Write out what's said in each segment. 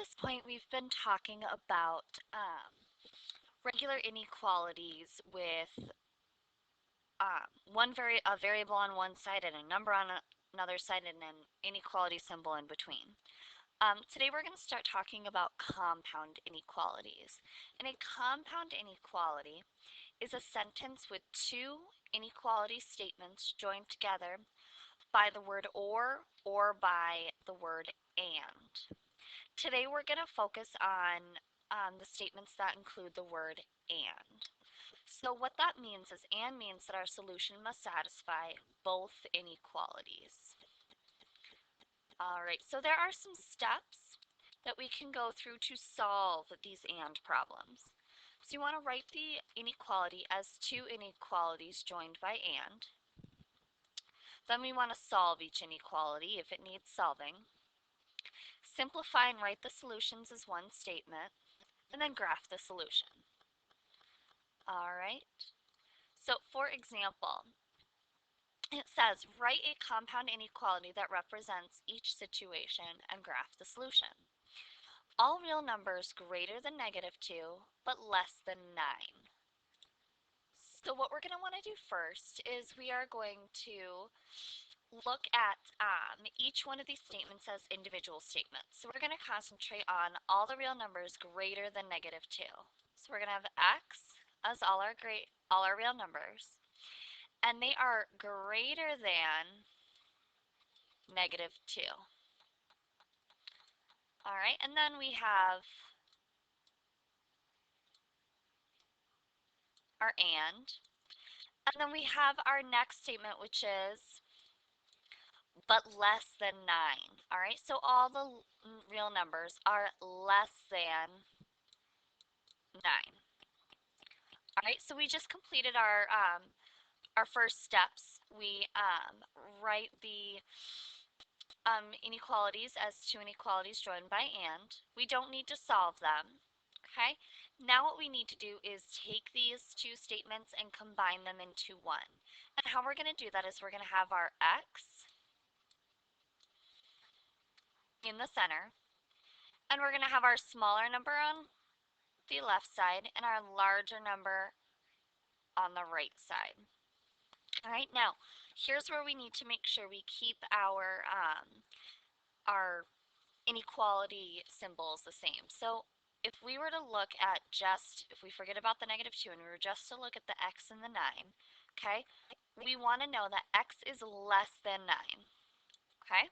this point, we've been talking about regular inequalities with a variable on one side and a number on another side and an inequality symbol in between. Today we're going to start talking about compound inequalities. And a compound inequality is a sentence with two inequality statements joined together by the word or by the word and. Today we're going to focus on the statements that include the word and. So what that means is and means that our solution must satisfy both inequalities. Alright, so there are some steps that we can go through to solve these and problems. So you want to write the inequality as two inequalities joined by and. Then we want to solve each inequality if it needs solving. Simplify and write the solutions as one statement, and then graph the solution. Alright, so for example, it says write a compound inequality that represents each situation and graph the solution. All real numbers greater than -2 but less than 9. So what we're going to want to do first is we are going to look at each one of these statements as individual statements. So we're going to concentrate on all the real numbers greater than -2. So we're going to have x as all our real numbers, and they are greater than -2. All right, and then we have our and then we have our next statement, which is but less than 9. All right, so all the real numbers are less than 9. All right, so we just completed our first steps. We write the inequalities as two inequalities joined by and. We don't need to solve them. Okay, now what we need to do is take these two statements and combine them into one. And how we're going to do that is we're going to have our x in the center, and we're going to have our smaller number on the left side and our larger number on the right side. All right, now here's where we need to make sure we keep our inequality symbols the same. So if we were to look at if we forget about the -2 and we were just to look at the x and the 9, okay, we want to know that x is less than 9, okay?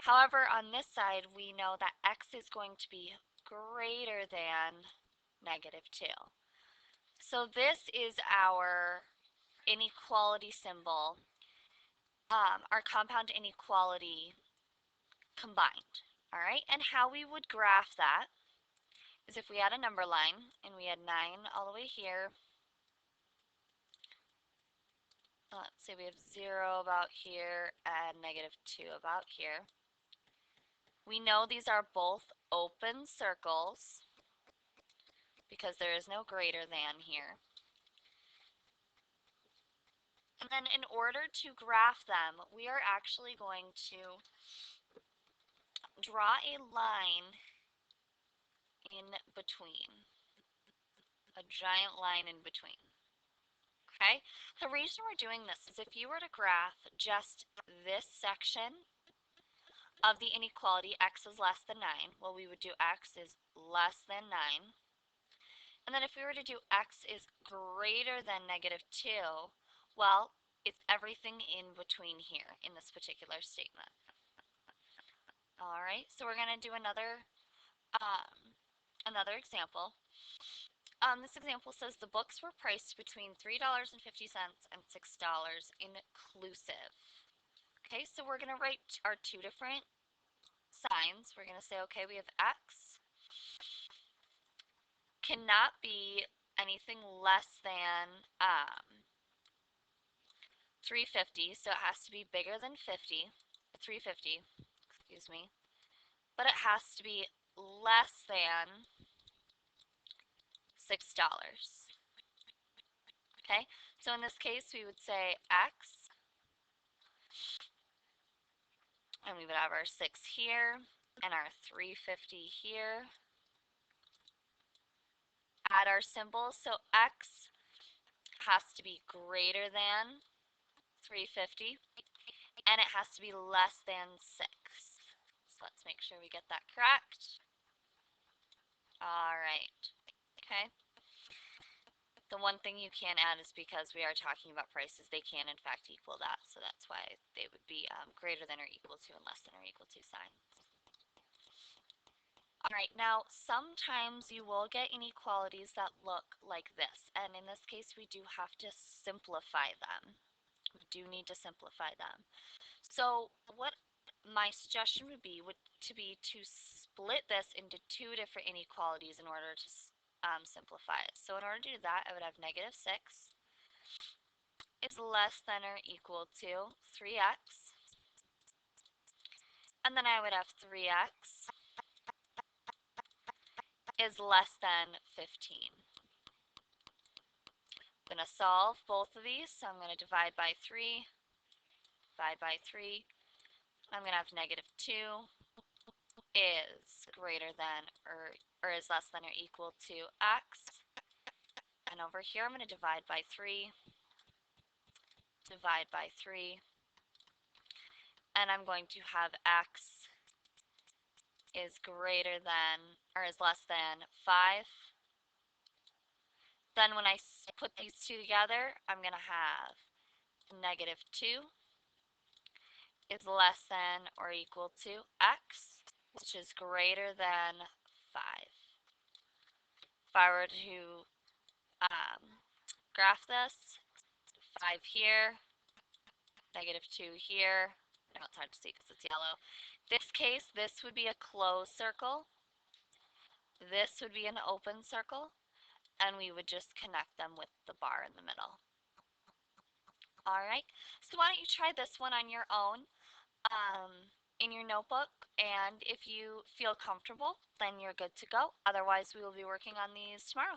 However, on this side, we know that x is going to be greater than -2. So this is our inequality symbol, our compound inequality combined. All right, and how we would graph that is if we had a number line and we had 9 all the way here. Let's say we have 0 about here and -2 about here. We know these are both open circles because there is no greater than here. And then in order to graph them, we are actually going to draw a line in between, a giant line in between. Okay? The reason we're doing this is if you were to graph just this section of the inequality, x is less than 9, well, we would do x is less than 9. And then if we were to do x is greater than -2, well, it's everything in between here in this particular statement. All right, so we're going to do another example. This example says the books were priced between $3.50 and $6 inclusive. Okay, so we're going to write our two different signs. We're going to say, okay, we have x cannot be anything less than 350, so it has to be bigger than 350, excuse me, but it has to be less than $6. Okay, so in this case, we would say x, and we would have our 6 here, and our 350 here. Add our symbols, so x has to be greater than 350, and it has to be less than 6. So let's make sure we get that correct. All right. Okay. The one thing you can't add is because we are talking about prices, they can in fact equal that. So that's why they would be greater than or equal to and less than or equal to signs. All right, now sometimes you will get inequalities that look like this. And in this case, we do have to simplify them. We do need to simplify them. So what my suggestion would be to split this into two different inequalities in order to simplify it. So in order to do that, I would have negative 6 is less than or equal to 3x. And then I would have 3x is less than 15. I'm going to solve both of these, so I'm going to divide by 3, divide by 3. I'm going to have negative 2 is greater than or is less than or equal to x. And over here, I'm going to divide by 3, divide by 3, and I'm going to have x is greater than or is less than 5. Then when I put these two together, I'm going to have negative 2 is less than or equal to x, which is greater than 5. If I were to graph this, 5 here, negative 2 here. I know it's hard to see because it's yellow. This case, this would be a closed circle. This would be an open circle. And we would just connect them with the bar in the middle. All right, so why don't you try this one on your own in your notebook, and if you feel comfortable, then you're good to go. Otherwise, we will be working on these tomorrow.